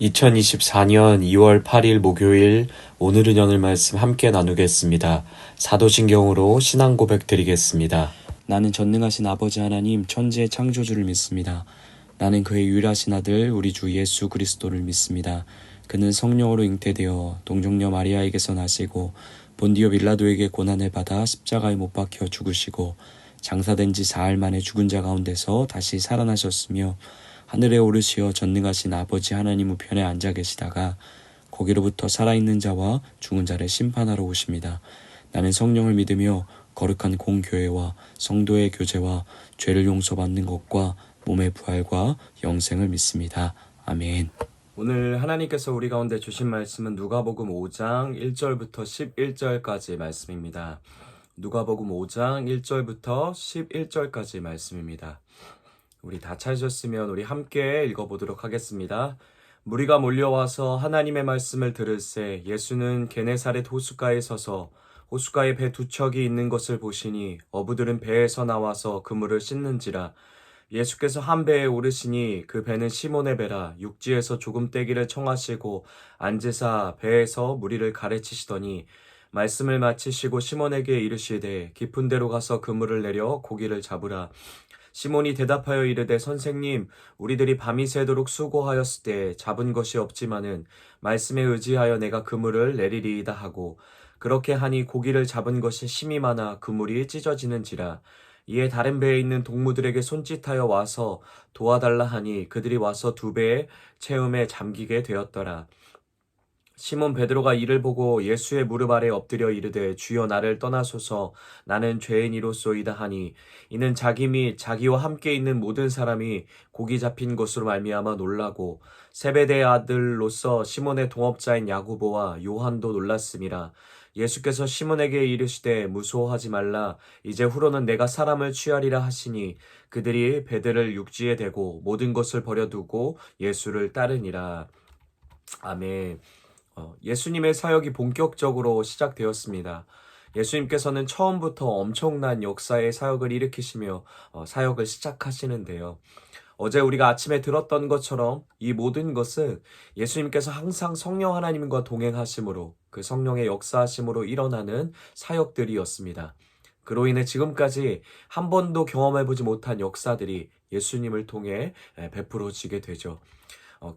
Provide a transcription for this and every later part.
2024년 2월 8일 목요일 오늘은 오늘 말씀 함께 나누겠습니다. 사도신경으로 신앙 고백 드리겠습니다. 나는 전능하신 아버지 하나님 천지의 창조주를 믿습니다. 나는 그의 유일하신 아들 우리 주 예수 그리스도를 믿습니다. 그는 성령으로 잉태되어 동정녀 마리아에게서 나시고 본디오 빌라도에게 고난을 받아 십자가에 못 박혀 죽으시고 장사된 지 사흘 만에 죽은 자 가운데서 다시 살아나셨으며 하늘에 오르시어 전능하신 아버지 하나님 우편에 앉아 계시다가 거기로부터 살아있는 자와 죽은 자를 심판하러 오십니다. 나는 성령을 믿으며 거룩한 공교회와 성도의 교제와 죄를 용서받는 것과 몸의 부활과 영생을 믿습니다. 아멘. 오늘 하나님께서 우리 가운데 주신 말씀은 누가복음 5장 1절부터 11절까지 말씀입니다. 누가복음 5장 1절부터 11절까지 말씀입니다. 우리 다 찾으셨으면 우리 함께 읽어보도록 하겠습니다. 무리가 몰려와서 하나님의 말씀을 들을새 예수는 게네사렛 호숫가에 서서 호숫가에 배 두 척이 있는 것을 보시니 어부들은 배에서 나와서 그물을 씻는지라. 예수께서 한 배에 오르시니 그 배는 시몬의 배라. 육지에서 조금 떼기를 청하시고 앉으사 배에서 무리를 가르치시더니 말씀을 마치시고 시몬에게 이르시되 깊은 데로 가서 그물을 내려 고기를 잡으라. 시몬이 대답하여 이르되 선생님 우리들이 밤이 새도록 수고하였을 때 잡은 것이 없지만은 말씀에 의지하여 내가 그물을 내리리이다 하고 그렇게 하니 고기를 잡은 것이 심이 많아 그물이 찢어지는지라. 이에 다른 배에 있는 동무들에게 손짓하여 와서 도와달라 하니 그들이 와서 두 배의 채움에 잠기게 되었더라. 시몬 베드로가 이를 보고 예수의 무릎 아래 엎드려 이르되 주여 나를 떠나소서 나는 죄인이로소이다 하니 이는 자기 및 자기와 함께 있는 모든 사람이 고기 잡힌 것으로 말미암아 놀라고 세베대의 아들로서 시몬의 동업자인 야고보와 요한도 놀랐음이라. 예수께서 시몬에게 이르시되 무소하지 말라 이제 후로는 내가 사람을 취하리라 하시니 그들이 배들을 육지에 대고 모든 것을 버려두고 예수를 따르니라. 아멘. 예수님의 사역이 본격적으로 시작되었습니다. 예수님께서는 처음부터 엄청난 역사의 사역을 일으키시며 사역을 시작하시는데요. 어제 우리가 아침에 들었던 것처럼 이 모든 것은 예수님께서 항상 성령 하나님과 동행하심으로 그 성령의 역사하심으로 일어나는 사역들이었습니다. 그로 인해 지금까지 한 번도 경험해보지 못한 역사들이 예수님을 통해 베풀어지게 되죠.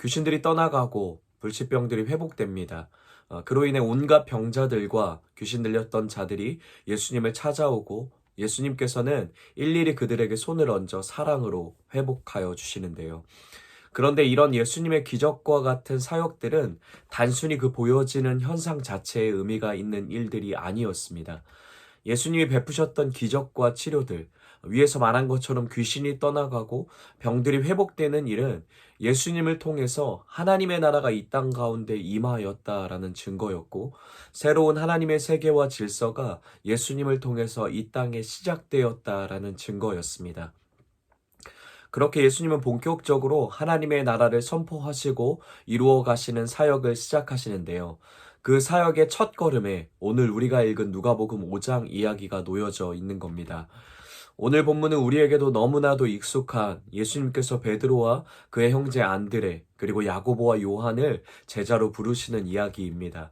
귀신들이 떠나가고 불치병들이 회복됩니다. 그로 인해 온갖 병자들과 귀신 들렸던 자들이 예수님을 찾아오고 예수님께서는 일일이 그들에게 손을 얹어 사랑으로 회복하여 주시는데요. 그런데 이런 예수님의 기적과 같은 사역들은 단순히 그 보여지는 현상 자체에 의미가 있는 일들이 아니었습니다. 예수님이 베푸셨던 기적과 치료들, 위에서 말한 것처럼 귀신이 떠나가고 병들이 회복되는 일은 예수님을 통해서 하나님의 나라가 이 땅 가운데 임하였다라는 증거였고 새로운 하나님의 세계와 질서가 예수님을 통해서 이 땅에 시작되었다라는 증거였습니다. 그렇게 예수님은 본격적으로 하나님의 나라를 선포하시고 이루어 가시는 사역을 시작하시는데요. 그 사역의 첫 걸음에 오늘 우리가 읽은 누가복음 5장 이야기가 놓여져 있는 겁니다. 오늘 본문은 우리에게도 너무나도 익숙한 예수님께서 베드로와 그의 형제 안드레 그리고 야고보와 요한을 제자로 부르시는 이야기입니다.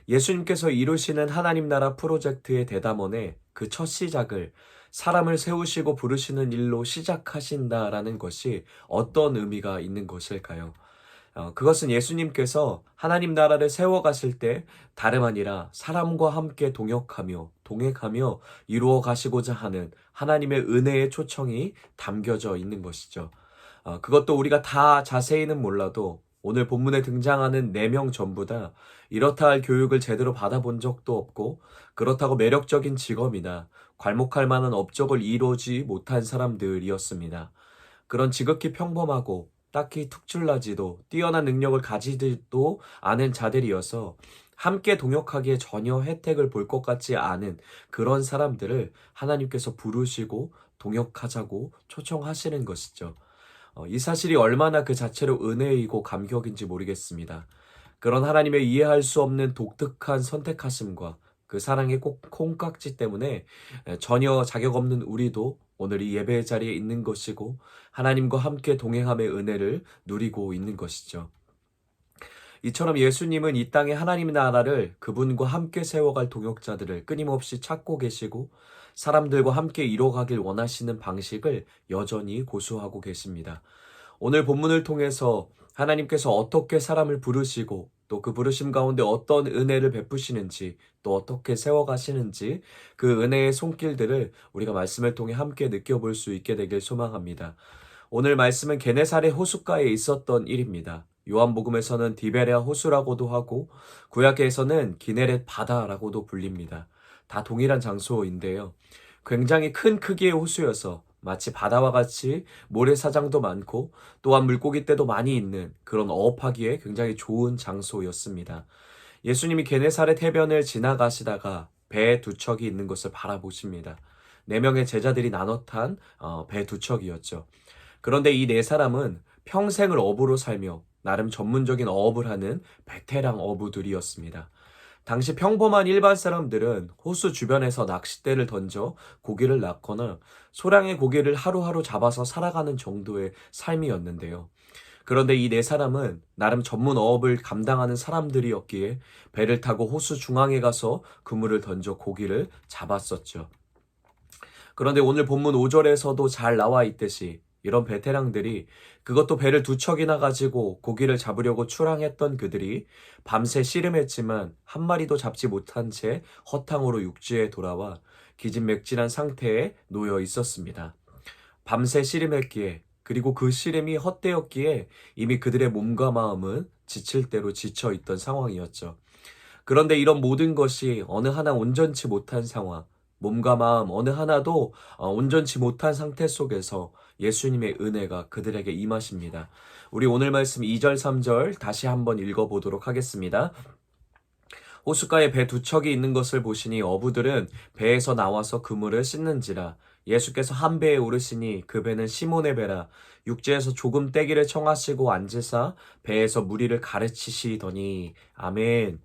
예수님께서 이루시는 하나님 나라 프로젝트의 대담원에 그 첫 시작을 사람을 세우시고 부르시는 일로 시작하신다라는 것이 어떤 의미가 있는 것일까요? 그것은 예수님께서 하나님 나라를 세워가실 때 다름 아니라 사람과 함께 동행하며 이루어 가시고자 하는 하나님의 은혜의 초청이 담겨져 있는 것이죠. 그것도 우리가 다 자세히는 몰라도 오늘 본문에 등장하는 4명 전부 다 이렇다 할 교육을 제대로 받아본 적도 없고 그렇다고 매력적인 직업이나 괄목할 만한 업적을 이루지 못한 사람들이었습니다. 그런 지극히 평범하고 딱히 특출나지도 뛰어난 능력을 가지지도 않은 자들이어서 함께 동역하기에 전혀 혜택을 볼 것 같지 않은 그런 사람들을 하나님께서 부르시고 동역하자고 초청하시는 것이죠. 이 사실이 얼마나 그 자체로 은혜이고 감격인지 모르겠습니다. 그런 하나님의 이해할 수 없는 독특한 선택하심과 그 사랑의 콩깍지 때문에 전혀 자격 없는 우리도 오늘 이 예배의 자리에 있는 것이고 하나님과 함께 동행함의 은혜를 누리고 있는 것이죠. 이처럼 예수님은 이 땅에 하나님 나라를 그분과 함께 세워갈 동역자들을 끊임없이 찾고 계시고 사람들과 함께 이뤄가길 원하시는 방식을 여전히 고수하고 계십니다. 오늘 본문을 통해서 하나님께서 어떻게 사람을 부르시고 또 그 부르심 가운데 어떤 은혜를 베푸시는지 또 어떻게 세워가시는지 그 은혜의 손길들을 우리가 말씀을 통해 함께 느껴볼 수 있게 되길 소망합니다. 오늘 말씀은 게네사렛 호숫가에 있었던 일입니다. 요한복음에서는 디베레아 호수라고도 하고 구약에서는 기네렛 바다라고도 불립니다. 다 동일한 장소인데요. 굉장히 큰 크기의 호수여서 마치 바다와 같이 모래사장도 많고 또한 물고기떼도 많이 있는 그런 어업하기에 굉장히 좋은 장소였습니다. 예수님이 게네사렛 해변을 지나가시다가 배 두 척이 있는 것을 바라보십니다. 4명의 제자들이 나눠 탄 배 두 척이었죠. 그런데 이 4사람은 평생을 어부로 살며 나름 전문적인 어업을 하는 베테랑 어부들이었습니다. 당시 평범한 일반 사람들은 호수 주변에서 낚싯대를 던져 고기를 낚거나 소량의 고기를 하루하루 잡아서 살아가는 정도의 삶이었는데요. 그런데 이 4사람은 나름 전문 어업을 감당하는 사람들이었기에 배를 타고 호수 중앙에 가서 그물을 던져 고기를 잡았었죠. 그런데 오늘 본문 5절에서도 잘 나와 있듯이 이런 베테랑들이 그것도 배를 2척이나 가지고 고기를 잡으려고 출항했던 그들이 밤새 씨름했지만 한 마리도 잡지 못한 채 허탕으로 육지에 돌아와 기진맥진한 상태에 놓여 있었습니다. 밤새 씨름했기에 그리고 그 씨름이 헛되었기에 이미 그들의 몸과 마음은 지칠 대로 지쳐 있던 상황이었죠. 그런데 이런 모든 것이 어느 하나 온전치 못한 상황, 몸과 마음 어느 하나도 온전치 못한 상태 속에서 예수님의 은혜가 그들에게 임하십니다. 우리 오늘 말씀 2절, 3절 다시 한번 읽어보도록 하겠습니다. 호숫가에 배 2척이 있는 것을 보시니 어부들은 배에서 나와서 그물을 씻는지라. 예수께서 한 배에 오르시니 그 배는 시몬의 배라. 육지에서 조금 떼기를 청하시고 앉으사 배에서 무리를 가르치시더니. 아멘.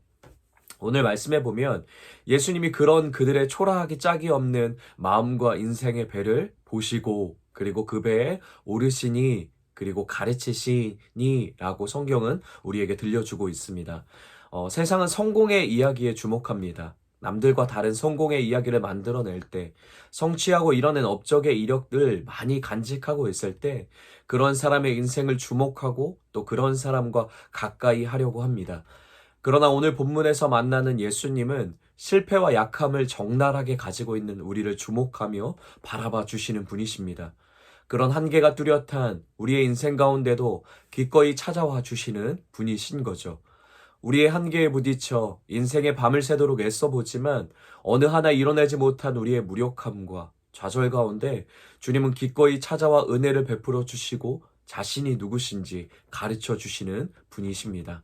오늘 말씀해 보면 예수님이 그런 그들의 초라하기 짝이 없는 마음과 인생의 배를 보시고 그리고 그 배에 오르시니 그리고 가르치시니 라고 성경은 우리에게 들려주고 있습니다. 세상은 성공의 이야기에 주목합니다. 남들과 다른 성공의 이야기를 만들어낼 때 성취하고 이뤄낸 업적의 이력들 많이 간직하고 있을 때 그런 사람의 인생을 주목하고 또 그런 사람과 가까이 하려고 합니다. 그러나 오늘 본문에서 만나는 예수님은 실패와 약함을 적나라하게 가지고 있는 우리를 주목하며 바라봐 주시는 분이십니다. 그런 한계가 뚜렷한 우리의 인생 가운데도 기꺼이 찾아와 주시는 분이신 거죠. 우리의 한계에 부딪혀 인생의 밤을 새도록 애써보지만 어느 하나 이뤄내지 못한 우리의 무력함과 좌절 가운데 주님은 기꺼이 찾아와 은혜를 베풀어 주시고 자신이 누구신지 가르쳐 주시는 분이십니다.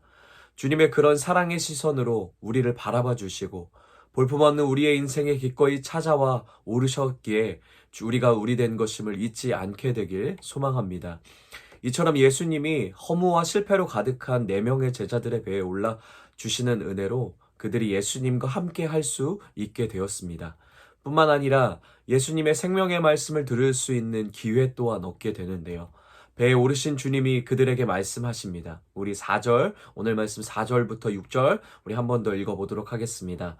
주님의 그런 사랑의 시선으로 우리를 바라봐 주시고 볼품없는 우리의 인생에 기꺼이 찾아와 오르셨기에 우리가 우리 된 것임을 잊지 않게 되길 소망합니다. 이처럼 예수님이 허무와 실패로 가득한 4명의 제자들의 배에 올라 주시는 은혜로 그들이 예수님과 함께 할 수 있게 되었습니다. 뿐만 아니라 예수님의 생명의 말씀을 들을 수 있는 기회 또한 얻게 되는데요. 배에 오르신 주님이 그들에게 말씀하십니다. 우리 4절, 오늘 말씀 4절부터 6절 우리 한 번 더 읽어보도록 하겠습니다.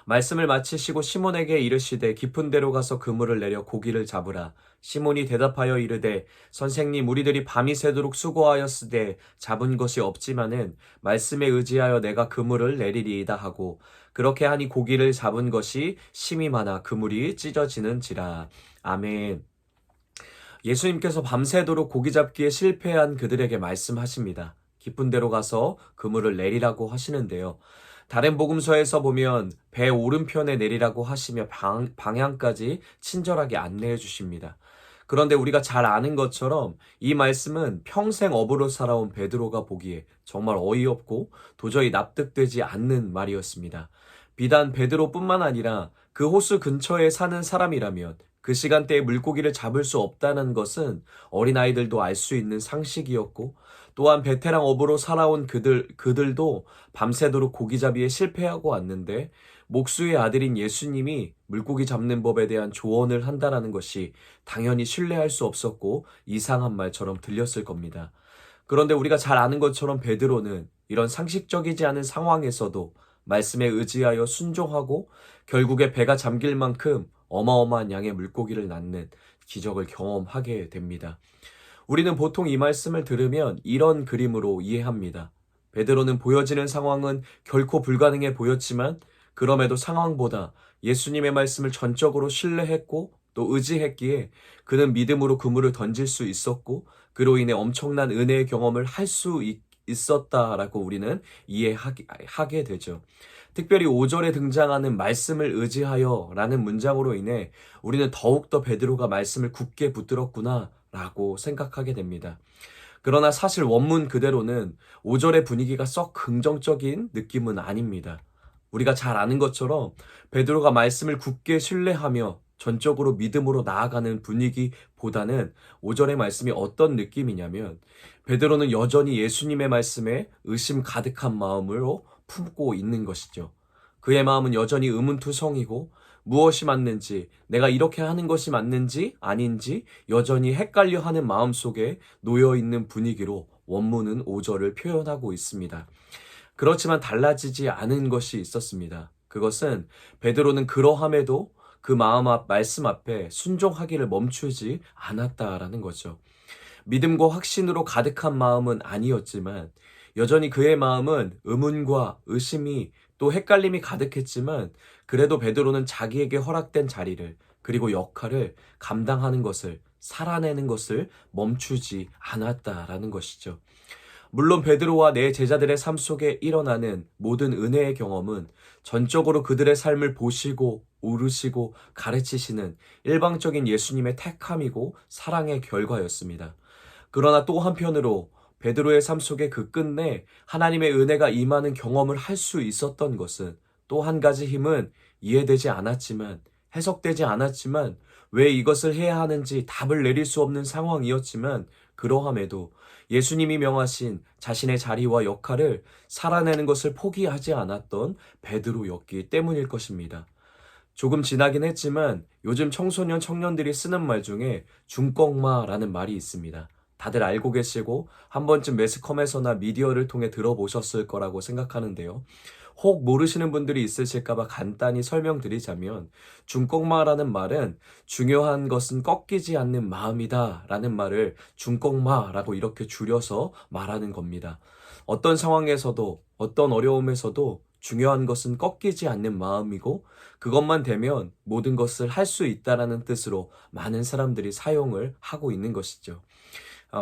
말씀을 마치시고 시몬에게 이르시되 깊은 데로 가서 그물을 내려 고기를 잡으라. 시몬이 대답하여 이르되 선생님 우리들이 밤이 새도록 수고하였으되 잡은 것이 없지만은 말씀에 의지하여 내가 그물을 내리리이다 하고 그렇게 하니 고기를 잡은 것이 심이 많아 그물이 찢어지는지라. 아멘. 예수님께서 밤새도록 고기 잡기에 실패한 그들에게 말씀하십니다. 깊은 데로 가서 그물을 내리라고 하시는데요. 다른 복음서에서 보면 배 오른편에 내리라고 하시며 방향까지 친절하게 안내해 주십니다. 그런데 우리가 잘 아는 것처럼 이 말씀은 평생 어부로 살아온 베드로가 보기에 정말 어이없고 도저히 납득되지 않는 말이었습니다. 비단 베드로뿐만 아니라 그 호수 근처에 사는 사람이라면 그 시간대에 물고기를 잡을 수 없다는 것은 어린아이들도 알 수 있는 상식이었고 또한 베테랑 어부로 살아온 그들도 밤새도록 고기잡이에 실패하고 왔는데 목수의 아들인 예수님이 물고기 잡는 법에 대한 조언을 한다는 것이 당연히 신뢰할 수 없었고 이상한 말처럼 들렸을 겁니다. 그런데 우리가 잘 아는 것처럼 베드로는 이런 상식적이지 않은 상황에서도 말씀에 의지하여 순종하고 결국에 배가 잠길 만큼 어마어마한 양의 물고기를 낳는 기적을 경험하게 됩니다. 우리는 보통 이 말씀을 들으면 이런 그림으로 이해합니다. 베드로는 보여지는 상황은 결코 불가능해 보였지만 그럼에도 상황보다 예수님의 말씀을 전적으로 신뢰했고 또 의지했기에 그는 믿음으로 그물을 던질 수 있었고 그로 인해 엄청난 은혜의 경험을 할 수 있었다라고 우리는 이해하게 되죠. 특별히 5절에 등장하는 말씀을 의지하여 라는 문장으로 인해 우리는 더욱더 베드로가 말씀을 굳게 붙들었구나 라고 생각하게 됩니다. 그러나 사실 원문 그대로는 5절의 분위기가 썩 긍정적인 느낌은 아닙니다. 우리가 잘 아는 것처럼 베드로가 말씀을 굳게 신뢰하며 전적으로 믿음으로 나아가는 분위기보다는 5절의 말씀이 어떤 느낌이냐면 베드로는 여전히 예수님의 말씀에 의심 가득한 마음으로 품고 있는 것이죠. 그의 마음은 여전히 의문투성이고 무엇이 맞는지, 내가 이렇게 하는 것이 맞는지 아닌지 여전히 헷갈려 하는 마음 속에 놓여 있는 분위기로 원문은 5절을 표현하고 있습니다. 그렇지만 달라지지 않은 것이 있었습니다. 그것은 베드로는 그러함에도 그 말씀 앞에 순종하기를 멈추지 않았다라는 거죠. 믿음과 확신으로 가득한 마음은 아니었지만 여전히 그의 마음은 의문과 의심이 또 헷갈림이 가득했지만 그래도 베드로는 자기에게 허락된 자리를 그리고 역할을 감당하는 것을 살아내는 것을 멈추지 않았다라는 것이죠. 물론 베드로와 내 제자들의 삶 속에 일어나는 모든 은혜의 경험은 전적으로 그들의 삶을 보시고 오르시고 가르치시는 일방적인 예수님의 택함이고 사랑의 결과였습니다. 그러나 또 한편으로 베드로의 삶 속에 그 끝내 하나님의 은혜가 임하는 경험을 할 수 있었던 것은 또 한 가지 힘은 이해되지 않았지만 해석되지 않았지만 왜 이것을 해야 하는지 답을 내릴 수 없는 상황이었지만 그러함에도 예수님이 명하신 자신의 자리와 역할을 살아내는 것을 포기하지 않았던 베드로였기 때문일 것입니다. 조금 지나긴 했지만 요즘 청소년 청년들이 쓰는 말 중에 중꺾마라는 말이 있습니다. 다들 알고 계시고 한 번쯤 매스컴에서나 미디어를 통해 들어보셨을 거라고 생각하는데요. 혹 모르시는 분들이 있으실까봐 간단히 설명드리자면 중꺾마라는 말은 중요한 것은 꺾이지 않는 마음이다 라는 말을 중꺾마라고 이렇게 줄여서 말하는 겁니다. 어떤 상황에서도 어떤 어려움에서도 중요한 것은 꺾이지 않는 마음이고 그것만 되면 모든 것을 할 수 있다라는 뜻으로 많은 사람들이 사용을 하고 있는 것이죠.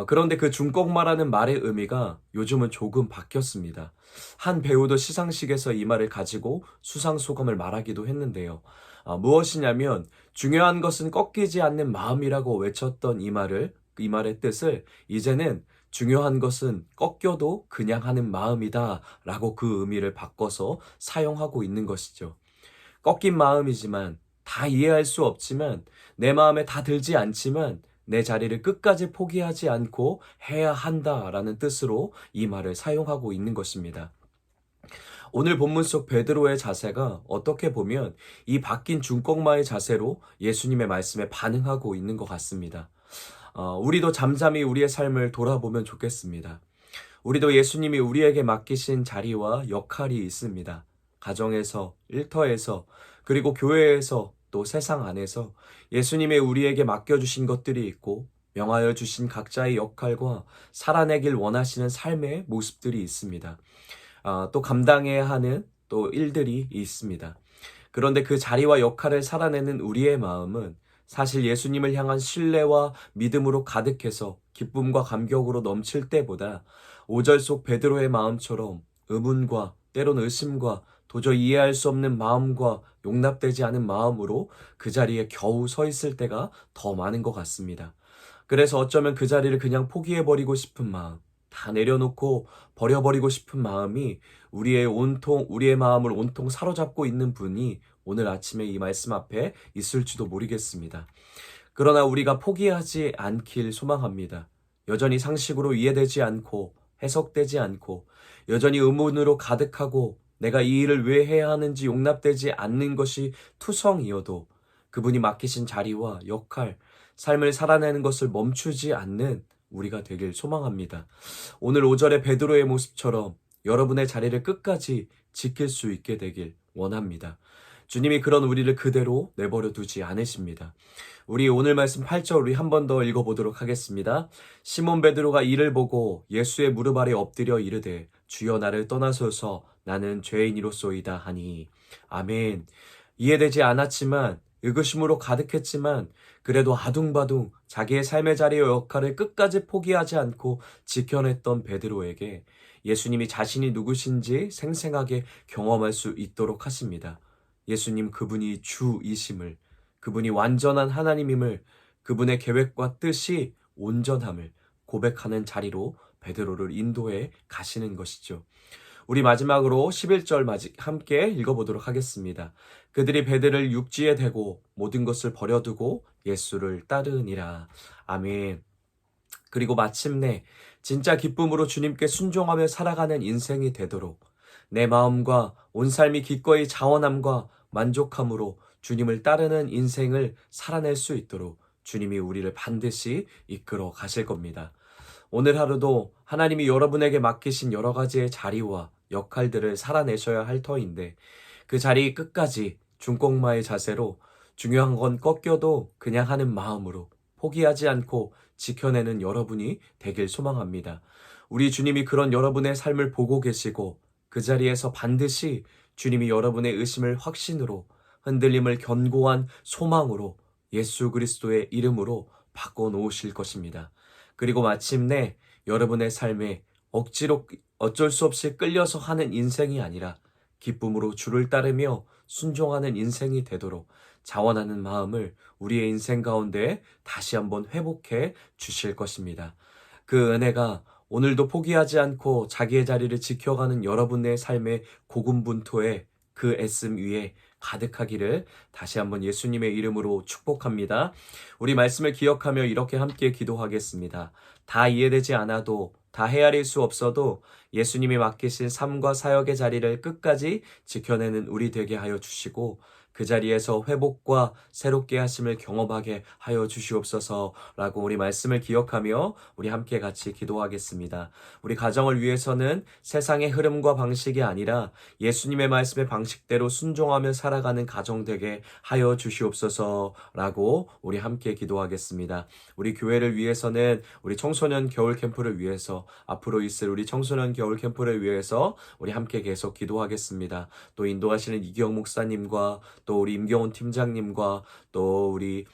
그런데 그 중꺾마라는 말의 의미가 요즘은 조금 바뀌었습니다. 한 배우도 시상식에서 이 말을 가지고 수상소감을 말하기도 했는데요. 무엇이냐면 중요한 것은 꺾이지 않는 마음이라고 외쳤던 이 말의 뜻을 이제는 중요한 것은 꺾여도 그냥 하는 마음이다 라고 그 의미를 바꿔서 사용하고 있는 것이죠. 꺾인 마음이지만 다 이해할 수 없지만 내 마음에 다 들지 않지만 내 자리를 끝까지 포기하지 않고 해야 한다라는 뜻으로 이 말을 사용하고 있는 것입니다. 오늘 본문 속 베드로의 자세가 어떻게 보면 이 바뀐 중꺾마의 자세로 예수님의 말씀에 반응하고 있는 것 같습니다. 우리도 잠잠히 우리의 삶을 돌아보면 좋겠습니다. 우리도 예수님이 우리에게 맡기신 자리와 역할이 있습니다. 가정에서, 일터에서, 그리고 교회에서, 또 세상 안에서 예수님의 우리에게 맡겨주신 것들이 있고 명하여 주신 각자의 역할과 살아내길 원하시는 삶의 모습들이 있습니다. 또 감당해야 하는 또 일들이 있습니다. 그런데 그 자리와 역할을 살아내는 우리의 마음은 사실 예수님을 향한 신뢰와 믿음으로 가득해서 기쁨과 감격으로 넘칠 때보다 5절 속 베드로의 마음처럼 의문과 때론 의심과 도저히 이해할 수 없는 마음과 용납되지 않은 마음으로 그 자리에 겨우 서 있을 때가 더 많은 것 같습니다. 그래서 어쩌면 그 자리를 그냥 포기해버리고 싶은 마음, 다 내려놓고 버려버리고 싶은 마음이 우리의 마음을 온통 사로잡고 있는 분이 오늘 아침에 이 말씀 앞에 있을지도 모르겠습니다. 그러나 우리가 포기하지 않길 소망합니다. 여전히 상식으로 이해되지 않고 해석되지 않고 여전히 의문으로 가득하고 내가 이 일을 왜 해야 하는지 용납되지 않는 것이 투성이어도 그분이 맡기신 자리와 역할, 삶을 살아내는 것을 멈추지 않는 우리가 되길 소망합니다. 오늘 5절의 베드로의 모습처럼 여러분의 자리를 끝까지 지킬 수 있게 되길 원합니다. 주님이 그런 우리를 그대로 내버려 두지 않으십니다. 우리 오늘 말씀 8절 우리 한 번 더 읽어보도록 하겠습니다. 시몬 베드로가 이를 보고 예수의 무릎 아래 엎드려 이르되 주여 나를 떠나소서 나는 죄인이로소이다 하니. 아멘. 이해되지 않았지만 의구심으로 가득했지만 그래도 아둥바둥 자기의 삶의 자리의 역할을 끝까지 포기하지 않고 지켜냈던 베드로에게 예수님이 자신이 누구신지 생생하게 경험할 수 있도록 하십니다. 예수님 그분이 주이심을, 그분이 완전한 하나님임을, 그분의 계획과 뜻이 온전함을 고백하는 자리로 베드로를 인도해 가시는 것이죠. 우리 마지막으로 11절 함께 읽어보도록 하겠습니다. 그들이 베드로를 육지에 대고 모든 것을 버려두고 예수를 따르니라. 아멘. 그리고 마침내 진짜 기쁨으로 주님께 순종하며 살아가는 인생이 되도록 내 마음과 온 삶이 기꺼이 자원함과 만족함으로 주님을 따르는 인생을 살아낼 수 있도록 주님이 우리를 반드시 이끌어 가실 겁니다. 오늘 하루도 하나님이 여러분에게 맡기신 여러 가지의 자리와 역할들을 살아내셔야 할 터인데 그 자리 끝까지 중꺾마의 자세로 중요한 건 꺾여도 그냥 하는 마음으로 포기하지 않고 지켜내는 여러분이 되길 소망합니다. 우리 주님이 그런 여러분의 삶을 보고 계시고 그 자리에서 반드시 주님이 여러분의 의심을 확신으로 흔들림을 견고한 소망으로 예수 그리스도의 이름으로 바꿔놓으실 것입니다. 그리고 마침내 여러분의 삶에 억지로 어쩔 수 없이 끌려서 하는 인생이 아니라 기쁨으로 주를 따르며 순종하는 인생이 되도록 자원하는 마음을 우리의 인생 가운데 다시 한번 회복해 주실 것입니다. 그 은혜가 오늘도 포기하지 않고 자기의 자리를 지켜가는 여러분의 삶의 고군분투에 그 애씀 위에 가득하기를 다시 한번 예수님의 이름으로 축복합니다. 우리 말씀을 기억하며 이렇게 함께 기도하겠습니다. 다 이해되지 않아도 다 헤아릴 수 없어도 예수님이 맡기신 삶과 사역의 자리를 끝까지 지켜내는 우리 되게 하여 주시고 그 자리에서 회복과 새롭게 하심을 경험하게 하여 주시옵소서라고 우리 말씀을 기억하며 우리 함께 같이 기도하겠습니다. 우리 가정을 위해서는 세상의 흐름과 방식이 아니라 예수님의 말씀의 방식대로 순종하며 살아가는 가정 되게 하여 주시옵소서라고 우리 함께 기도하겠습니다. 우리 교회를 위해서는 우리 청소년 겨울 캠프를 위해서 앞으로 있을 우리 청소년 겨울 캠프를 위해서 우리 함께 계속 기도하겠습니다. 또 인도하시는 이기영 목사님과 또 우리 임경훈 팀장님과 또 우리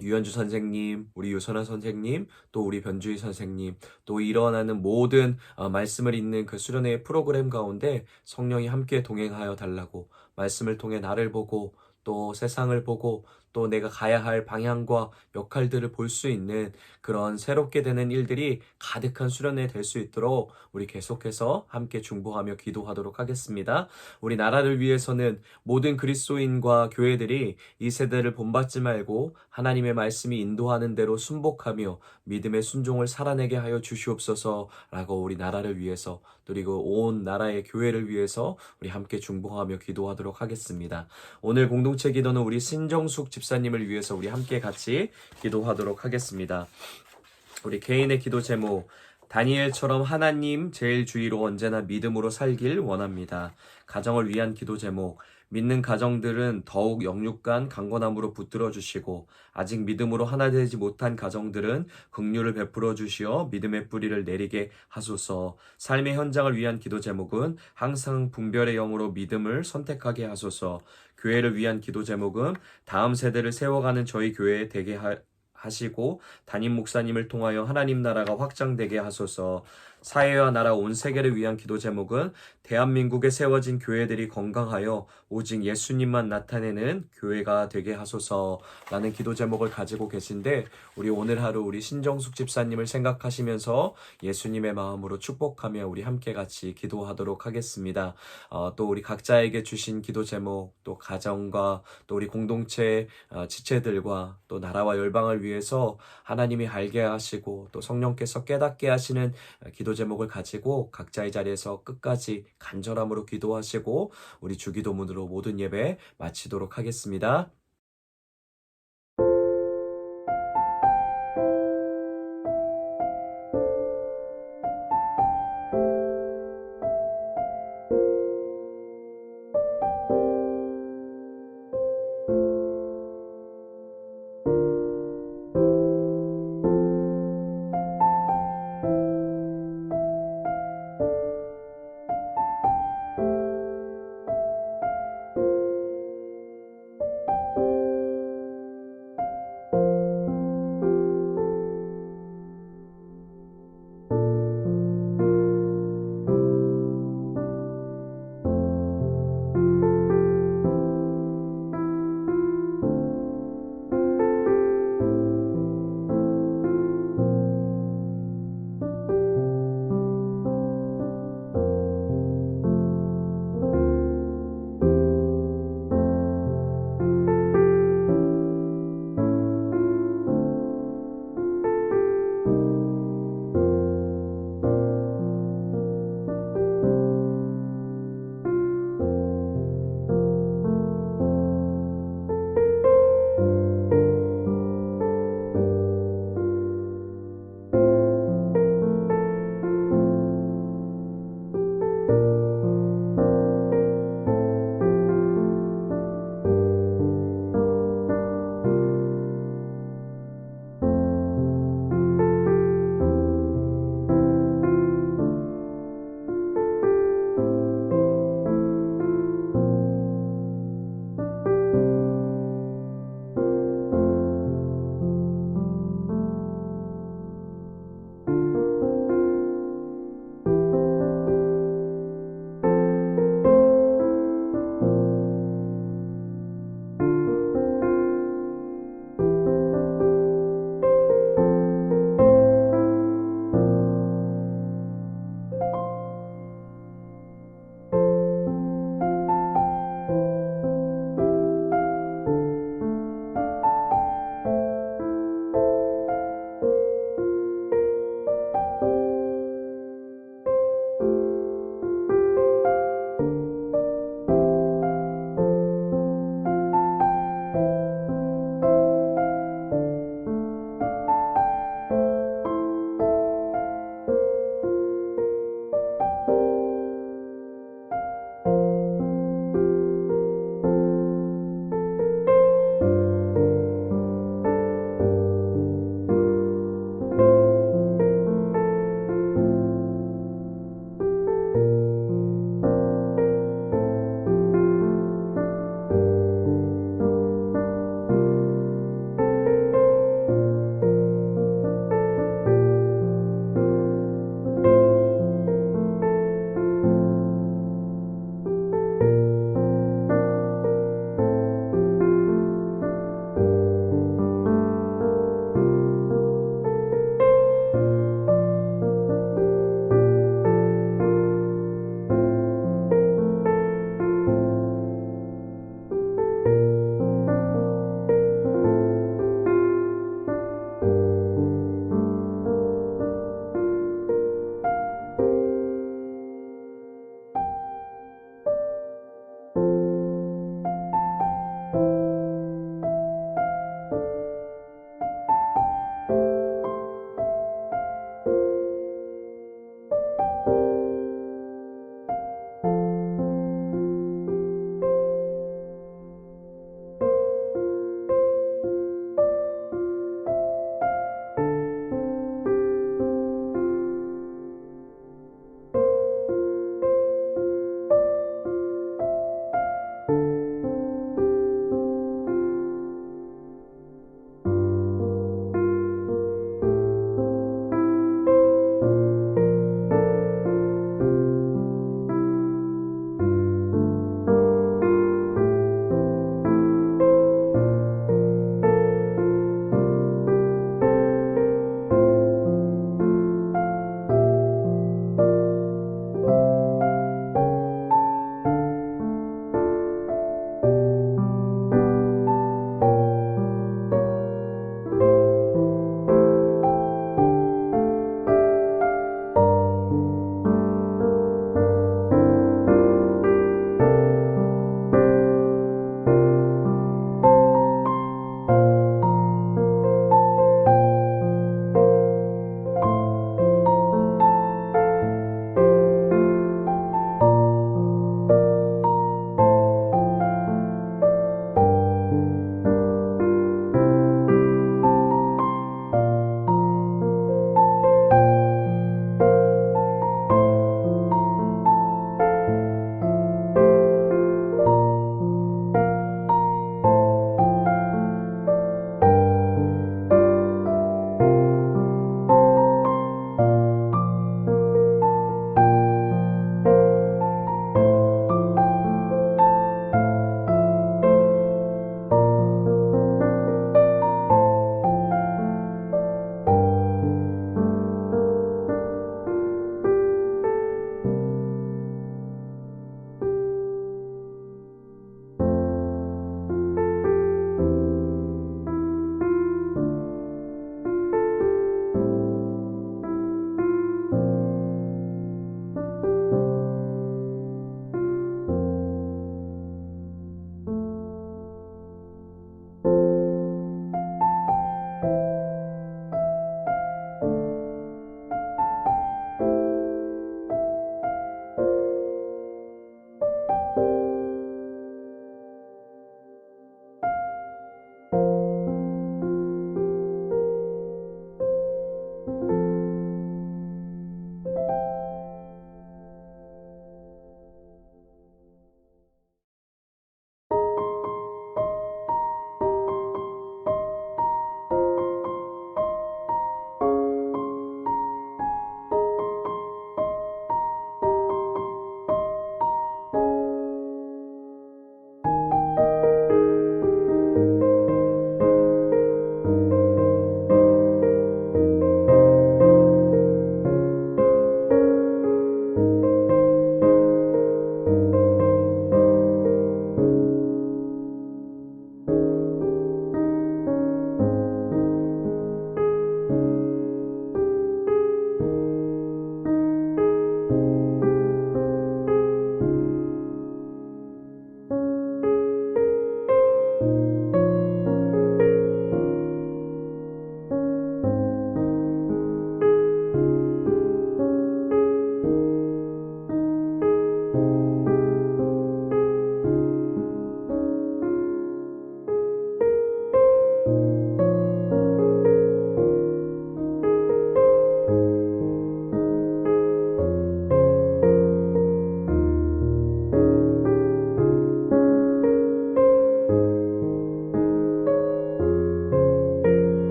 유현주 선생님, 우리 유선아 선생님, 또 우리 변주희 선생님, 또 일어나는 모든 말씀을 읽는 그 수련회의 프로그램 가운데 성령이 함께 동행하여 달라고 말씀을 통해 나를 보고 또 세상을 보고 또 내가 가야 할 방향과 역할들을 볼 수 있는 그런 새롭게 되는 일들이 가득한 수련회 될 수 있도록 우리 계속해서 함께 중보하며 기도하도록 하겠습니다. 우리 나라를 위해서는 모든 그리스도인과 교회들이 이 세대를 본받지 말고 하나님의 말씀이 인도하는 대로 순복하며 믿음의 순종을 살아내게 하여 주시옵소서라고 우리 나라를 위해서 그리고 온 나라의 교회를 위해서 우리 함께 중보하며 기도하도록 하겠습니다. 오늘 공동체 기도는 우리 신정숙 집사님을 위해서 우리 함께 같이 기도하도록 하겠습니다. 우리 개인의 기도 제목 다니엘처럼 하나님 제일 주의로 언제나 믿음으로 살길 원합니다. 가정을 위한 기도 제목 믿는 가정들은 더욱 영육간 강건함으로 붙들어 주시고 아직 믿음으로 하나 되지 못한 가정들은 긍휼을 베풀어 주시어 믿음의 뿌리를 내리게 하소서. 삶의 현장을 위한 기도 제목은 항상 분별의 영으로 믿음을 선택하게 하소서. 교회를 위한 기도 제목은 다음 세대를 세워가는 저희 교회에 되게 하시고 담임 목사님을 통하여 하나님 나라가 확장되게 하소서. 사회와 나라 온 세계를 위한 기도 제목은 대한민국에 세워진 교회들이 건강하여 오직 예수님만 나타내는 교회가 되게 하소서라는 기도 제목을 가지고 계신데 우리 오늘 하루 우리 신정숙 집사님을 생각하시면서 예수님의 마음으로 축복하며 우리 함께 같이 기도하도록 하겠습니다. 또 우리 각자에게 주신 기도 제목 또 가정과 또 우리 공동체 지체들과 또 나라와 열방을 위해서 하나님이 알게 하시고 또 성령께서 깨닫게 하시는 기도 제목을 가지고 각자의 자리에서 끝까지 간절함으로 기도하시고 우리 주기도문으로 모든 예배 마치도록 하겠습니다.